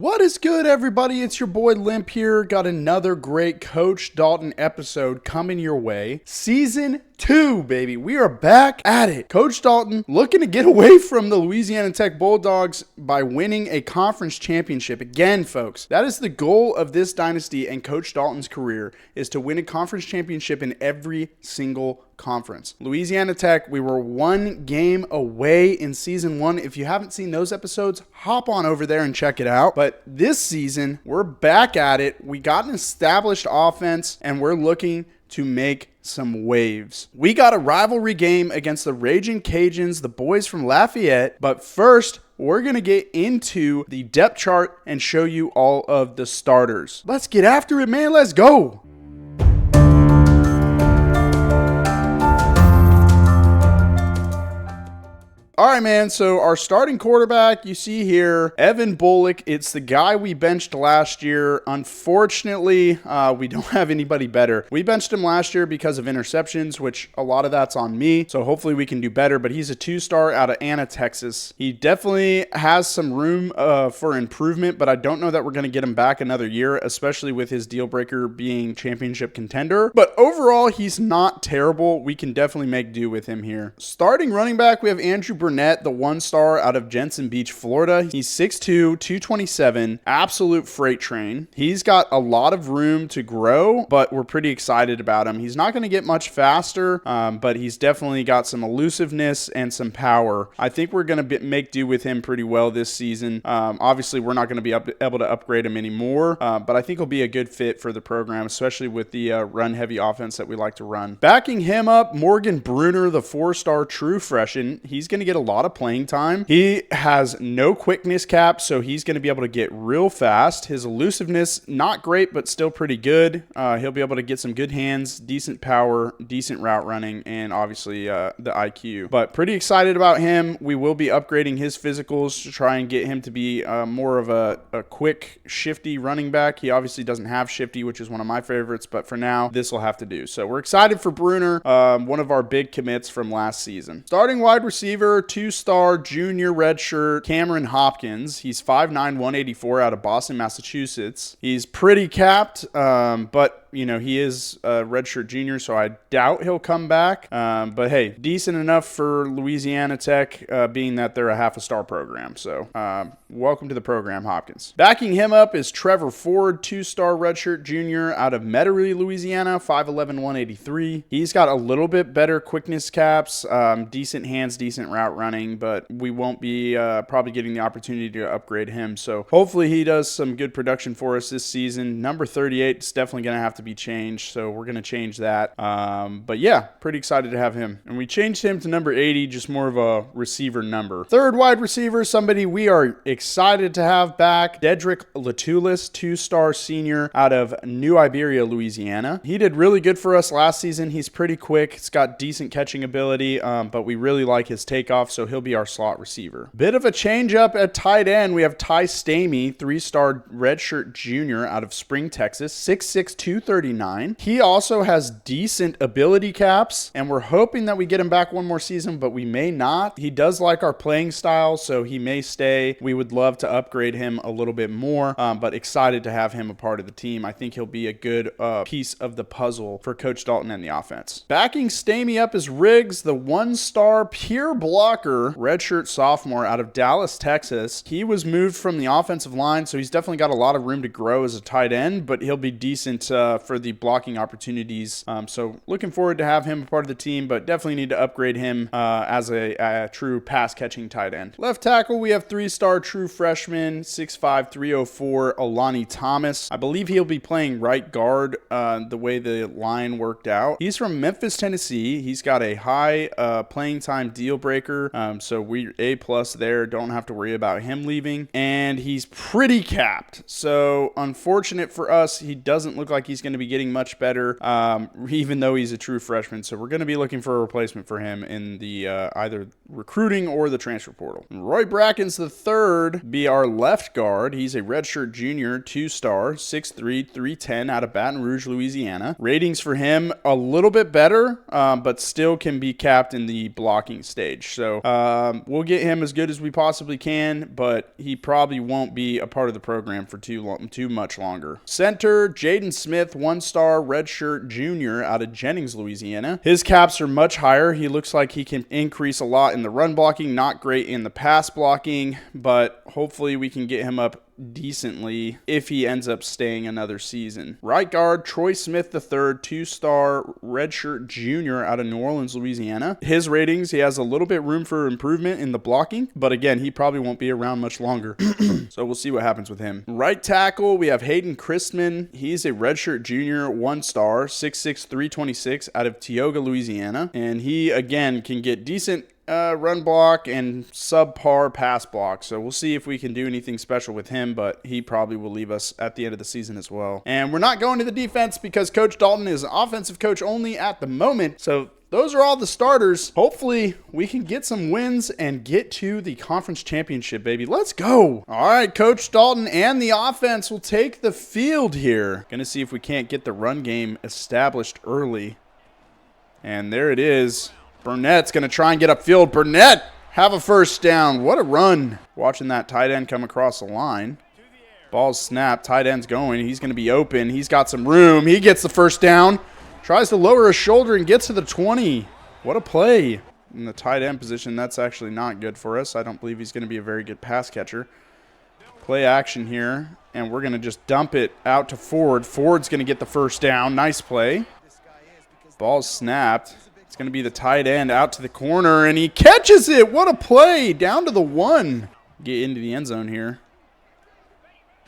What is good, everybody? It's your boy Limp here. Got another great Coach Dalton episode coming your way. Season 2, baby. We are back at it. Coach Dalton looking to get away from the Louisiana Tech Bulldogs by winning a conference championship. Again, folks, that is the goal of this dynasty and Coach Dalton's career, is to win a conference championship in every single conference. Louisiana Tech, we were one game away in season 1. If you haven't seen those episodes, hop on over there and check it out. But this season, we're back at it. We got an established offense, and we're looking to make some waves. We got a rivalry game against the Raging Cajuns, the boys from Lafayette. But first, we're going to get into the depth chart and show you all of the starters. Let's get after it, man. Let's go. All right, man, so our starting quarterback, you see here, Evan Bullock. It's the guy we benched last year. Unfortunately, we don't have anybody better. We benched him last year because of interceptions, which a lot of that's on me, so hopefully we can do better, but he's a 2-star out of Anna, Texas. He definitely has some room for improvement, but I don't know that we're going to get him back another year, especially with his deal breaker being championship contender. But overall, he's not terrible. We can definitely make do with him here. Starting running back, we have Andrew Burnett, the 1-star out of Jensen Beach, Florida. He's 6'2", 227, absolute freight train. He's got a lot of room to grow, but we're pretty excited about him. He's not going to get much faster, but he's definitely got some elusiveness and some power. I think we're going to make do with him pretty well this season. Obviously, we're not going to be able to upgrade him anymore, but I think he'll be a good fit for the program, especially with the run-heavy offense that we like to run. Backing him up, Morgan Bruner, the 4-star true freshman. He's going to get a lot of playing time. He has no quickness cap, so he's going to be able to get real fast. His elusiveness, not great, but still pretty good. He'll be able to get some good hands, decent power, decent route running, and obviously the IQ. But pretty excited about him. We will be upgrading his physicals to try and get him to be more of a quick, shifty running back. He obviously doesn't have shifty, which is one of my favorites, but for now, this will have to do. So we're excited for Bruner, one of our big commits from last season. Starting wide receiver, 2-star junior redshirt Cameron Hopkins. He's 5'9", 184 out of Boston, Massachusetts. He's pretty capped, but you know, he is a redshirt junior, so I doubt he'll come back. But hey, decent enough for Louisiana Tech, being that they're a half-a-star program. So welcome to the program, Hopkins. Backing him up is Trevor Ford, 2-star redshirt junior out of Metairie, Louisiana, 5'11", 183. He's got a little bit better quickness caps, decent hands, decent route running, but we won't be probably getting the opportunity to upgrade him. So hopefully he does some good production for us this season. Number 38 is definitely going to have to be changed, so we're going to change that. But yeah, pretty excited to have him. And we changed him to number 80, just more of a receiver number. Third wide receiver, somebody we are excited to have back, Dedrick Latulis, 2-star senior out of New Iberia, Louisiana. He did really good for us last season. He's pretty quick. He's got decent catching ability, but we really like his takeoff, so he'll be our slot receiver. Bit of a change up at tight end. We have Ty Stamey, 3-star redshirt junior out of Spring, Texas, 6'6", 239. He also has decent ability caps, and we're hoping that we get him back one more season, but we may not. He does like our playing style, so he may stay. We would love to upgrade him a little bit more, but excited to have him a part of the team. I think he'll be a good piece of the puzzle for Coach Dalton and the offense. Backing Stamey up is Riggs, the 1-star pure blocker redshirt sophomore out of Dallas, Texas. He was moved from the offensive line, so he's definitely got a lot of room to grow as a tight end, but he'll be decent for the blocking opportunities. So looking forward to have him a part of the team, but definitely need to upgrade him as a true pass-catching tight end. Left tackle, we have 3-star true freshman, 6'5", 304, Alani Thomas. I believe he'll be playing right guard the way the line worked out. He's from Memphis, Tennessee. He's got a high playing time deal breaker, so we're A+ there. Don't have to worry about him leaving. And he's pretty capped. So unfortunate for us, he doesn't look like he's going to be getting much better, even though he's a true freshman. So we're going to be looking for a replacement for him in the either recruiting or the transfer portal. Roy Brackens the third be our left guard. He's a redshirt junior, 2-star, 6'3", 310 out of Baton Rouge, Louisiana. Ratings for him a little bit better, but still can be capped in the blocking stage. So So we'll get him as good as we possibly can, but he probably won't be a part of the program for too much longer. Center, Jaden Smith, 1-star redshirt junior out of Jennings, Louisiana. His caps are much higher. He looks like he can increase a lot in the run blocking, not great in the pass blocking, but hopefully we can get him up decently if he ends up staying another season. Right guard, Troy Smith III, 2-star redshirt junior out of New Orleans, Louisiana. His ratings, he has a little bit room for improvement in the blocking, but again, he probably won't be around much longer. So we'll see what happens with him. Right tackle, we have Hayden Christman. He's a redshirt junior, 1-star, 6'6", 326 out of Tioga, Louisiana. And he, again, can get decent run block and subpar pass block. So we'll see if we can do anything special with him, but he probably will leave us at the end of the season as well. And we're not going to the defense because Coach Dalton is an offensive coach only at the moment. So those are all the starters. Hopefully we can get some wins and get to the conference championship, baby. Let's go. All right, Coach Dalton and the offense will take the field here. Gonna see if we can't get the run game established early. And there it is. Burnett's going to try and get upfield. Burnett have a first down. What a run. Watching that tight end come across the line. Ball's snapped. Tight end's going. He's going to be open. He's got some room. He gets the first down. Tries to lower his shoulder and gets to the 20. What a play. In the tight end position, that's actually not good for us. I don't believe he's going to be a very good pass catcher. Play action here. And we're going to just dump it out to Ford. Ford's going to get the first down. Nice play. Ball's snapped. It's going to be the tight end out to the corner, and he catches it. What a play. Down to the 1. Get into the end zone here.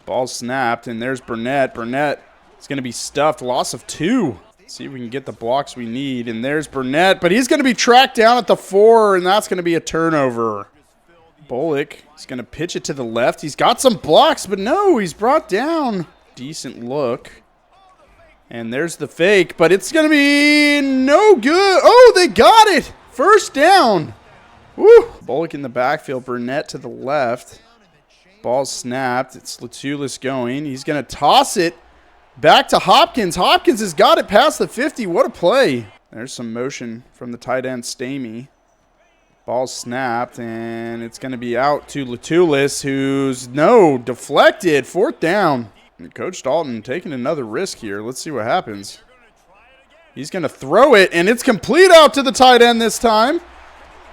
Ball snapped, and there's Burnett. Burnett is going to be stuffed. Loss of 2. See if we can get the blocks we need. And there's Burnett, but he's going to be tracked down at the 4, and that's going to be a turnover. Bullock is going to pitch it to the left. He's got some blocks, but no, he's brought down. Decent look. And there's the fake, but it's going to be no good. Oh, they got it. First down. Woo. Bullock in the backfield. Burnett to the left. Ball snapped. It's Latulis going. He's going to toss it back to Hopkins. Hopkins has got it past the 50. What a play. There's some motion from the tight end, Stamey. Ball snapped, and it's going to be out to Latulis, who's, deflected. 4th down. Coach Dalton taking another risk here. Let's see what happens. He's going to throw it, and it's complete out to the tight end this time.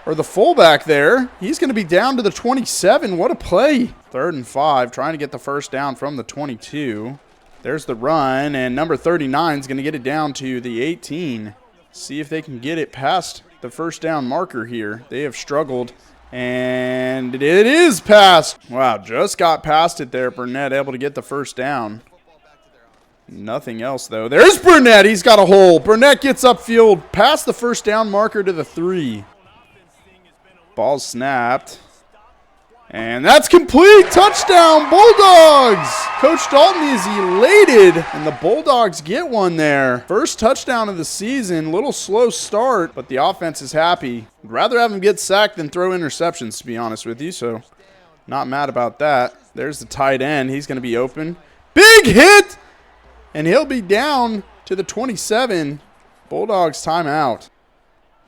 Or the fullback there. He's going to be down to the 27. What a play. 3rd and 5, trying to get the first down from the 22. There's the run, and number 39 is going to get it down to the 18. See if they can get it past the first down marker here. They have struggled. And it is passed. Wow, just got past it there. Burnett able to get the first down. Nothing else, though. There's Burnett. He's got a hole. Burnett gets upfield past the first down marker to the 3. Ball snapped. And that's complete. Touchdown, Bulldogs. Coach Dalton is elated, and the Bulldogs get one there. First touchdown of the season. Little slow start, but the offense is happy. I'd rather have him get sacked than throw interceptions, to be honest with you, so not mad about that. There's the tight end. He's going to be open. Big hit, and he'll be down to the 27. Bulldogs timeout.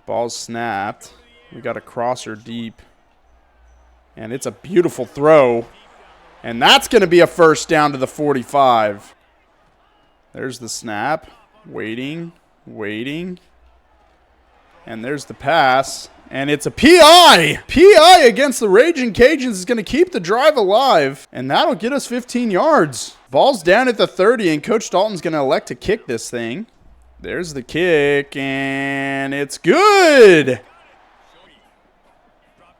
Ball snapped. We got a crosser deep. And it's a beautiful throw. And that's going to be a first down to the 45. There's the snap. Waiting. And there's the pass. And it's a PI. PI against the Raging Cajuns is going to keep the drive alive. And that'll get us 15 yards. Ball's down at the 30, and Coach Dalton's going to elect to kick this thing. There's the kick, and it's good.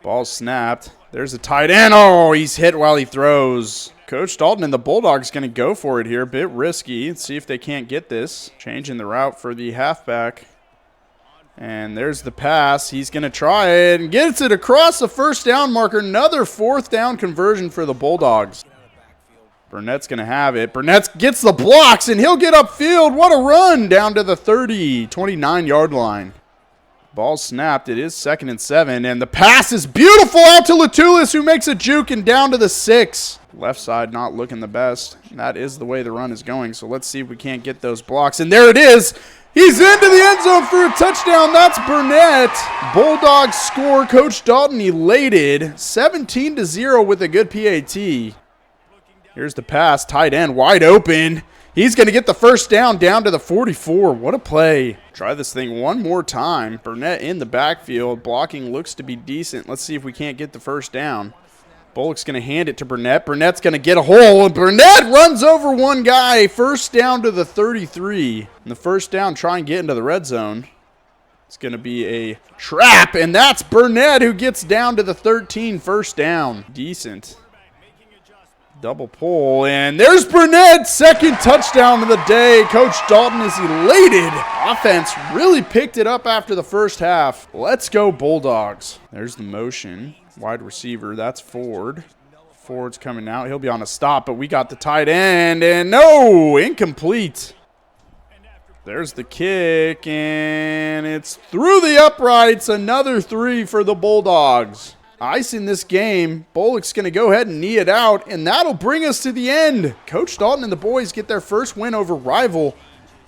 Ball snapped. There's a tight end. Oh, he's hit while he throws. Coach Dalton and the Bulldogs going to go for it here. A bit risky. Let's see if they can't get this. Changing the route for the halfback. And there's the pass. He's going to try it and gets it across the first down marker. Another 4th down conversion for the Bulldogs. Burnett's going to have it. Burnett gets the blocks, and he'll get upfield. What a run down to the 30, 29-yard line. Ball snapped. It is 2nd and 7, and the pass is beautiful out to Latulis, who makes a juke and down to the 6. Left side not looking the best. That is the way the run is going, so let's see if we can't get those blocks. And there it is! He's into the end zone for a touchdown. That's Burnett. Bulldogs score. Coach Dalton elated. 17-0 with a good PAT. Here's the pass. Tight end wide open. He's going to get the first down to the 44. What a play. Try this thing one more time. Burnett in the backfield. Blocking looks to be decent. Let's see if we can't get the first down. Bullock's going to hand it to Burnett. Burnett's going to get a hole, and Burnett runs over one guy. First down to the 33. And the first down, try and get into the red zone. It's going to be a trap, and that's Burnett who gets down to the 13. First down. Decent. Double pull, and there's Burnett. Second touchdown of the day. Coach Dalton is elated. Offense really picked it up after the first half. Let's go Bulldogs. There's the motion. Wide receiver, that's Ford. Ford's coming out. He'll be on a stop, but we got the tight end, and no, incomplete. There's the kick, and it's through the uprights. Another 3 for the Bulldogs. Ice in this game. Bullock's going to go ahead and knee it out, and that'll bring us to the end. Coach Dalton and the boys get their first win over rival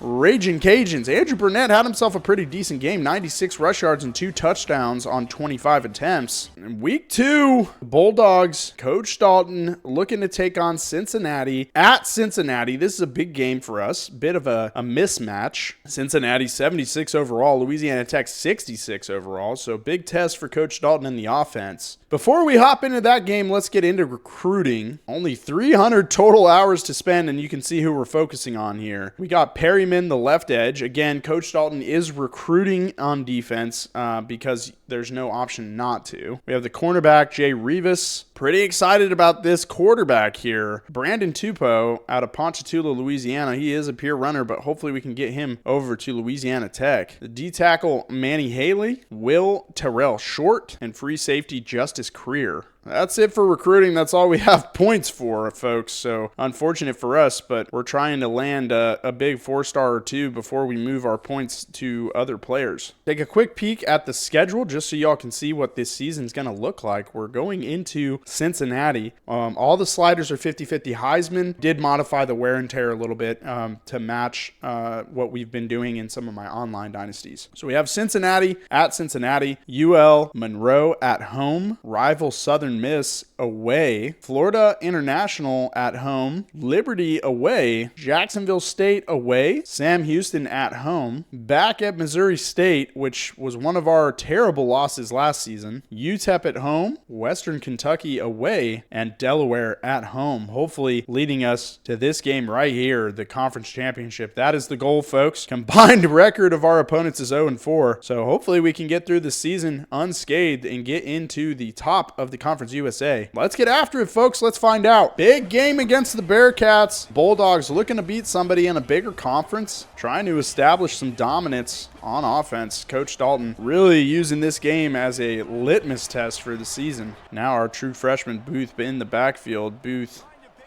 Raging Cajuns. Andrew Burnett had himself a pretty decent game. 96 rush yards and 2 touchdowns on 25 attempts. In week 2, Bulldogs, Coach Dalton looking to take on Cincinnati at Cincinnati. This is a big game for us. Bit of a mismatch. Cincinnati 76 overall. Louisiana Tech 66 overall. So big test for Coach Dalton and the offense. Before we hop into that game, let's get into recruiting. Only 300 total hours to spend, and you can see who we're focusing on here. We got Perryman, the left edge. Again, Coach Dalton is recruiting on defense because there's no option not to. We have the cornerback, Jay Rivas. Pretty excited about this quarterback here. Brandon Tupou out of Ponchatoula, Louisiana. He is a peer runner, but hopefully we can get him over to Louisiana Tech. The D-tackle, Manny Haley. Will Terrell Short. And free safety, Justice Creer. That's it for recruiting. That's all we have points for, folks. So unfortunate for us, but we're trying to land a big 4-star or 2 before we move our points to other players. Take a quick peek at the schedule just so y'all can see what this season's going to look like. We're going into Cincinnati. All the sliders are 50-50. Heisman did modify the wear and tear a little bit to match what we've been doing in some of my online dynasties. So we have Cincinnati at Cincinnati, UL Monroe at home, rival Southern Miss away, Florida International at home, Liberty away, Jacksonville State away, Sam Houston at home, back at Missouri State, which was one of our terrible losses last season, UTEP at home, Western Kentucky away, and Delaware at home, hopefully leading us to this game right here, the conference championship. That is the goal, folks. Combined record of our opponents is 0-4, so hopefully we can get through the season unscathed and get into the top of the Conference USA. Let's get after it, folks. Let's find out. Big game against the Bearcats. Bulldogs looking to beat somebody in a bigger conference, trying to establish some dominance on offense. Coach Dalton really using this game as a litmus test for the season. Now our true freshman Booth in the backfield. Booth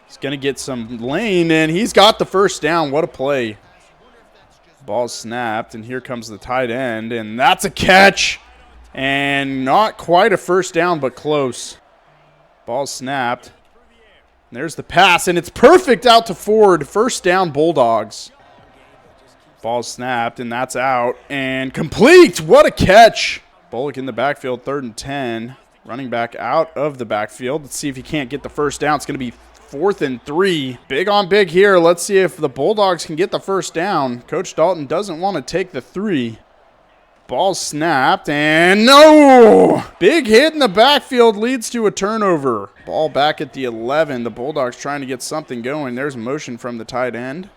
is going to get some lane, and he's got the first down. What a play. Ball snapped, and here comes the tight end, and that's a catch. And not quite a first down, but close. Ball snapped. There's the pass, and it's perfect out to Ford. First down, Bulldogs. Ball snapped, and that's out. And complete! What a catch! Bullock in the backfield, 3rd and 10. Running back out of the backfield. Let's see if he can't get the first down. It's going to be 4th and 3. Big on big here. Let's see if the Bulldogs can get the first down. Coach Dalton doesn't want to take the 3. Ball snapped, and no! Big hit in the backfield leads to a turnover. Ball back at the 11. The Bulldogs trying to get something going. There's motion from the tight end.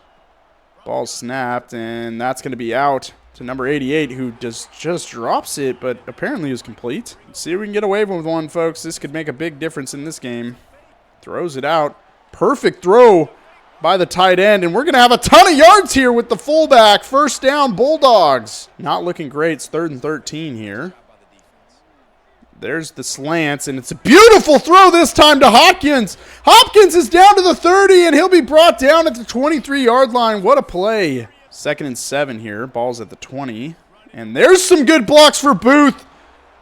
Ball snapped, and that's going to be out to number 88, who just drops it, but apparently is complete. Let's see if we can get away with one, folks. This could make a big difference in this game. Throws it out. Perfect throw by the tight end, and we're going to have a ton of yards here with the fullback. First down, Bulldogs. Not looking great. It's 3rd and 13 here. There's the slants, and it's a beautiful throw this time to Hopkins. Hopkins is down to the 30, and he'll be brought down at the 23-yard line. What a play. 2nd and 7 here. Ball's at the 20, and there's some good blocks for Booth.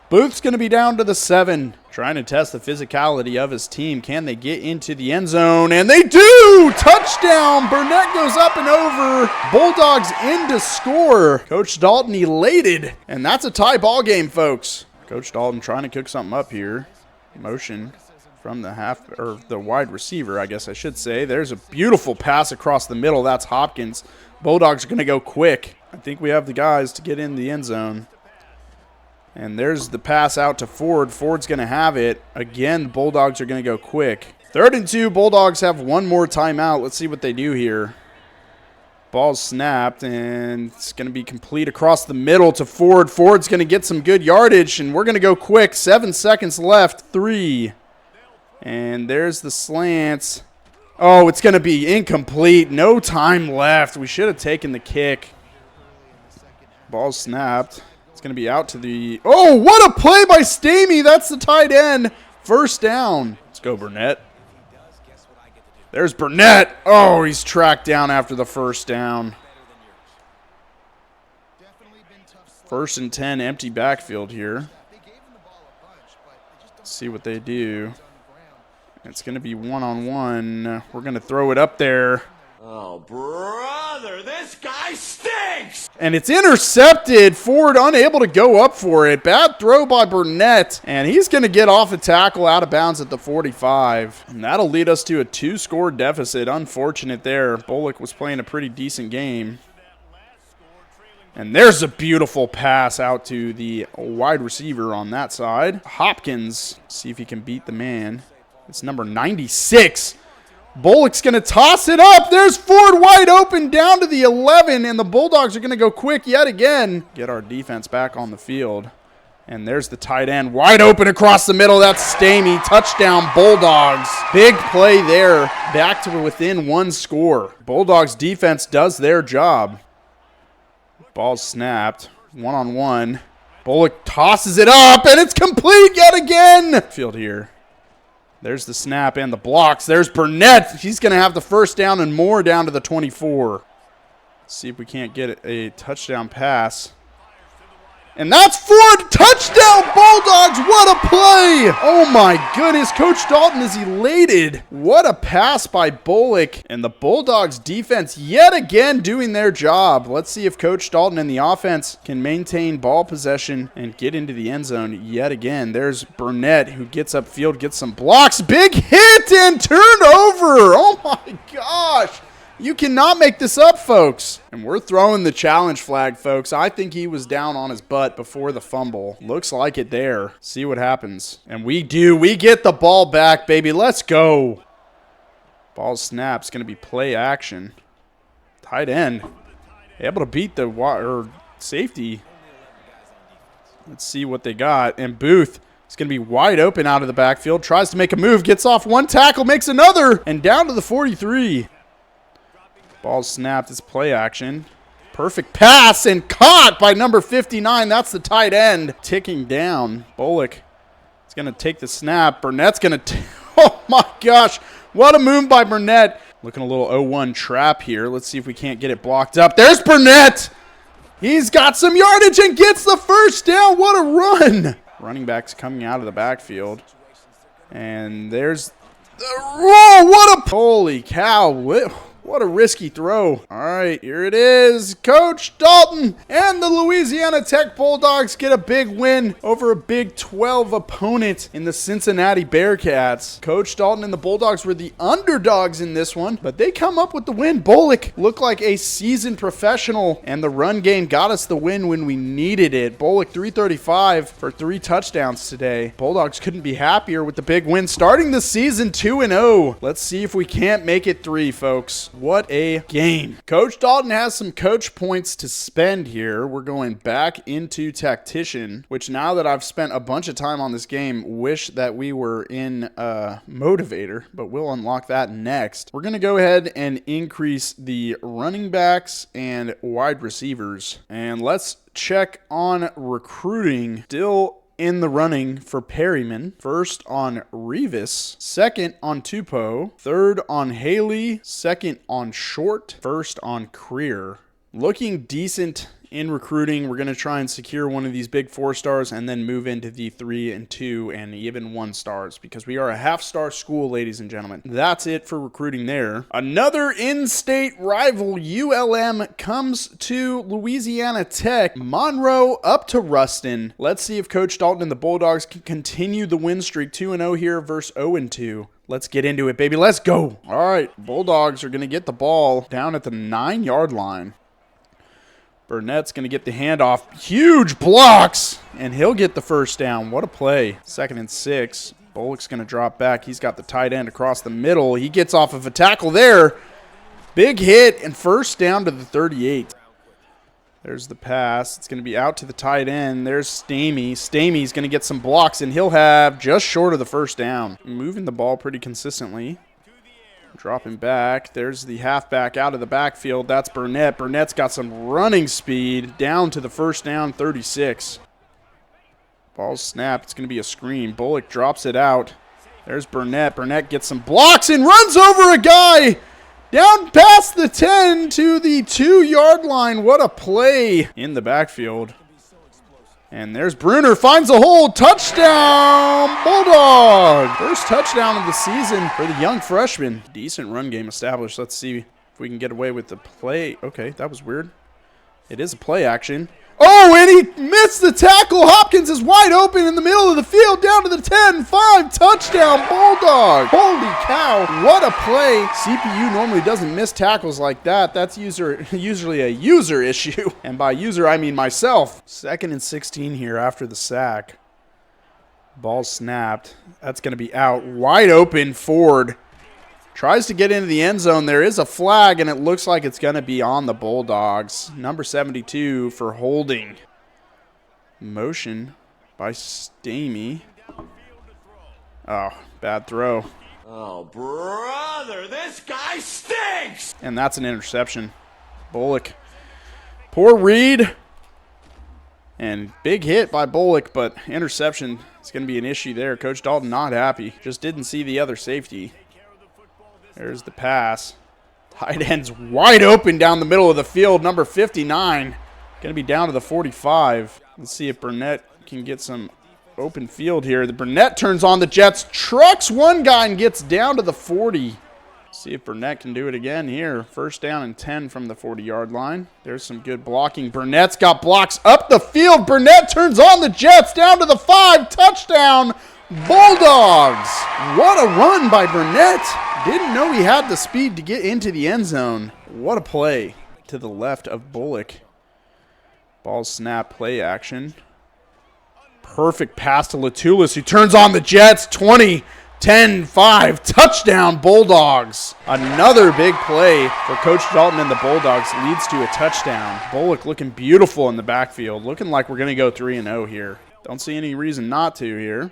Booth's going to be down to the 7. Trying to test the physicality of his team. Can they get into the end zone? And they do! Touchdown! Burnett goes up and over. Bulldogs in to score. Coach Dalton elated. And that's a tie ball game, folks. Coach Dalton trying to cook something up here. Motion from the wide receiver, I guess I should say. There's a beautiful pass across the middle. That's Hopkins. Bulldogs are going to go quick. I think we have the guys to get in the end zone. And there's the pass out to Ford. Ford's going to have it. Again, the Bulldogs are going to go quick. 3rd and 2. Bulldogs have one more timeout. Let's see what they do here. Ball's snapped, and it's going to be complete across the middle to Ford. Ford's going to get some good yardage, and we're going to go quick. 7 seconds left. 3. And there's the slants. Oh, it's going to be incomplete. No time left. We should have taken the kick. Ball snapped. It's going to be out to the... Oh, what a play by Stamey. That's the tight end. 1st down. Let's go, Burnett. There's Burnett. Oh, he's tracked down after the 1st down. 1st and 10, empty backfield here. Let's see what they do. It's going to be one-on-one. We're going to throw it up there. Oh, brother, this guy stinks! And it's intercepted. Ford unable to go up for it. Bad throw by Burnett. And he's going to get off a tackle out of bounds at the 45. And that'll lead us to a 2-score deficit. Unfortunate there. Bullock was playing a pretty decent game. And there's a beautiful pass out to the wide receiver on that side. Hopkins, see if he can beat the man. It's number 96. Bullock's going to toss it up. There's Ford wide open down to the 11, and the Bulldogs are going to go quick yet again. Get our defense back on the field. And there's the tight end wide open across the middle. That's Stamey. Touchdown, Bulldogs. Big play there. Back to within 1 score. Bulldogs defense does their job. Ball snapped. One-on-one. Bullock tosses it up, and it's complete yet again. Field here. There's the snap and the blocks. There's Burnett. He's going to have the 1st down and more down to the 24. Let's see if we can't get a touchdown pass. And that's Ford. Touchdown, Bulldogs. What a play. Oh, my goodness. Coach Dalton is elated. What a pass by Bullock. And the Bulldogs defense yet again doing their job. Let's see if Coach Dalton and the offense can maintain ball possession and get into the end zone yet again. There's Burnett who gets upfield, gets some blocks. Big hit and turned over. Oh, my gosh. You cannot make this up, folks. And we're throwing the challenge flag, folks. I think he was down on his butt before the fumble. Looks like it there. See what happens. And we do. We get the ball back, baby. Let's go. Ball snap's going to be play action. Tight end. Able to beat the safety. Let's see what they got. And Booth is going to be wide open out of the backfield. Tries to make a move. Gets off 1 tackle. Makes another. And down to the 43. Ball snapped. It's play action. Perfect pass and caught by number 59. That's the tight end. Ticking down. Bullock is going to take the snap. Burnett's going to... Oh, my gosh. What a move by Burnett. Looking a little 0-1 trap here. Let's see if we can't get it blocked up. There's Burnett. He's got some yardage and gets the 1st down. What a run. Running back's coming out of the backfield. And there's... Whoa, what a... Holy cow. What a risky throw. All right, here it is. Coach Dalton and the Louisiana Tech Bulldogs get a big win over a Big 12 opponent in the Cincinnati Bearcats. Coach Dalton and the Bulldogs were the underdogs in this one, but they come up with the win. Bullock looked like a seasoned professional, and the run game got us the win when we needed it. Bullock 335 for 3 touchdowns today. Bulldogs couldn't be happier with the big win, starting the season 2-0. Let's see if we can't make it 3, folks. What a game. Coach Dalton has some coach points to spend here. We're going back into tactician, which now that I've spent a bunch of time on this game, wish that we were in motivator, but we'll unlock that next. We're going to go ahead and increase the running backs and wide receivers. And let's check on recruiting. Still in the running for Perryman. First on Revis. Second on Tupou. Third on Haley. Second on Short. First on Creer. looking decent in recruiting. We're going to try and secure one of these big 4 stars and then move into the 3 and 2 and even 1 stars because we are a half-star school, ladies and gentlemen. That's it for recruiting there. Another in-state rival, ULM, comes to Louisiana Tech. Monroe up to Ruston. Let's see if Coach Dalton and the Bulldogs can continue the win streak. 2-0 here versus 0-2. Let's get into it, baby. Let's go. All right, Bulldogs are going to get the ball down at the 9-yard line. Burnett's going to get the handoff. Huge blocks, and he'll get the first down. What a play. 2nd and 6. Bullock's going to drop back. He's got the tight end across the middle. He gets off of a tackle there. Big hit, and first down to the 38. There's the pass. It's going to be out to the tight end. There's Stamey. Stamey's going to get some blocks, and he'll have just short of the first down. Moving the ball pretty consistently. Dropping back. There's the halfback out of the backfield. That's Burnett. Burnett's got some running speed down to the first down, 36. Ball's snapped. It's going to be a screen. Bullock drops it out. There's Burnett. Burnett gets some blocks and runs over a guy down past the 10 to the 2-yard line. What a play in the backfield. And there's Bruner, finds a hole, touchdown, Bulldog! First touchdown of the season for the young freshman. Decent run game established. Let's see if we can get away with the play. Okay, that was weird. It is a play action. Oh, and he missed the tackle. Hopkins is wide open in the middle of the field, down to the 10-5, touchdown, Bulldog. Holy cow, what a play. CPU normally doesn't miss tackles like that. That's usually a user issue. And by user, I mean myself. 2nd and 16 here after the sack. Ball snapped. That's going to be out. Wide open, Ford. Tries to get into the end zone. There is a flag, and it looks like it's going to be on the Bulldogs. Number 72 for holding. Motion by Stamey. Oh, bad throw. Oh, brother, this guy stinks! And that's an interception. Bullock. Poor read. And big hit by Bullock, but interception is going to be an issue there. Coach Dalton not happy. Just didn't see the other safety. There's the pass. Tight end's wide open down the middle of the field. Number 59. Going to be down to the 45. Let's see if Burnett can get some open field here. The Burnett turns on the Jets. Trucks one guy and gets down to the 40. See if Burnett can do it again here. First down and 10 from the 40-yard line. There's some good blocking. Burnett's got blocks up the field. Burnett turns on the Jets down to the 5. Touchdown, Bulldogs. What a run by Burnett. Didn't know he had the speed to get into the end zone. What a play to the left of Bullock. Ball snap, play action. Perfect pass to Latulis, who turns on the Jets. 20, 10, 5. Touchdown, Bulldogs. Another big play for Coach Dalton and the Bulldogs leads to a touchdown. Bullock looking beautiful in the backfield. Looking like we're going to go 3-0 here. Don't see any reason not to here.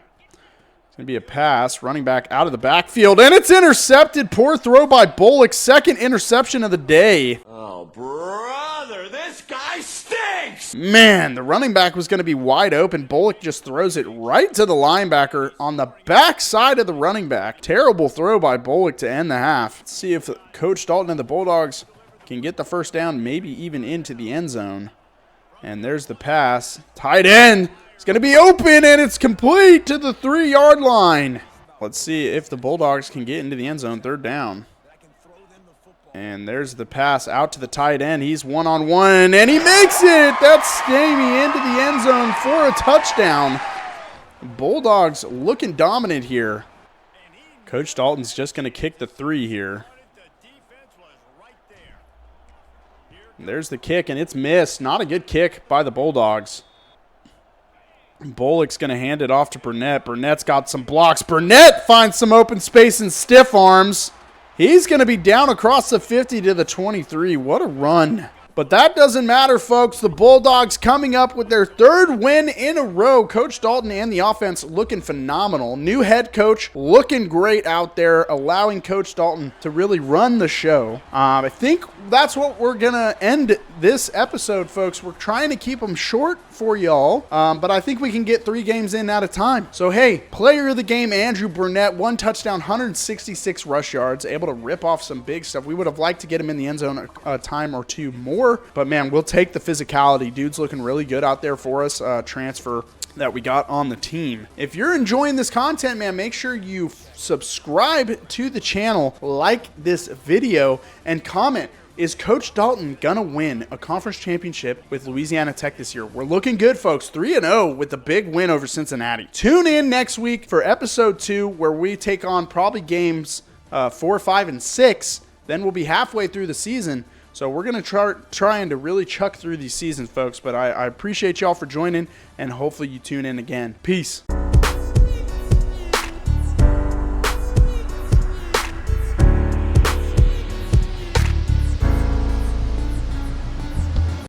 Going to be a pass, running back out of the backfield, and it's intercepted. Poor throw by Bullock. 2nd interception of the day. Oh, brother, this guy stinks! Man, the running back was going to be wide open. Bullock just throws it right to the linebacker on the back side of the running back. Terrible throw by Bullock to end the half. Let's see if Coach Dalton and the Bulldogs can get the first down, maybe even into the end zone. And there's the pass. Tight end. It's going to be open, and it's complete to the 3-yard line. Let's see if the Bulldogs can get into the end zone. 3rd down. And there's the pass out to the tight end. He's one-on-one, and he makes it. That's Stamey into the end zone for a touchdown. Bulldogs looking dominant here. Coach Dalton's just going to kick the 3 here. And there's the kick, and it's missed. Not a good kick by the Bulldogs. Bullock's going to hand it off to Burnett. Burnett's got some blocks. Burnett finds some open space and stiff arms. He's going to be down across the 50 to the 23. What a run. But that doesn't matter, folks. The Bulldogs coming up with their 3rd win in a row. Coach Dalton and the offense looking phenomenal. New head coach looking great out there, allowing Coach Dalton to really run the show. I think that's what we're going to end this episode, folks, we're trying to keep them short for y'all, but I think we can get 3 games in at a time. So, hey, player of the game, Andrew Burnett, 1 touchdown, 166 rush yards, able to rip off some big stuff. We would have liked to get him in the end zone a time or 2 more, but man, we'll take the physicality. Dude's looking really good out there for us. Transfer that we got on the team. If you're enjoying this content, man, make sure you subscribe to the channel, like this video, and comment. Is Coach Dalton gonna win a conference championship with Louisiana Tech this year? We're looking good, folks. 3-0 with the big win over Cincinnati. Tune in next week for episode 2, where we take on probably games 4, 5, and 6. Then we'll be halfway through the season. So we're going to trying to really chuck through these seasons, folks. But I appreciate y'all for joining, and hopefully you tune in again. Peace.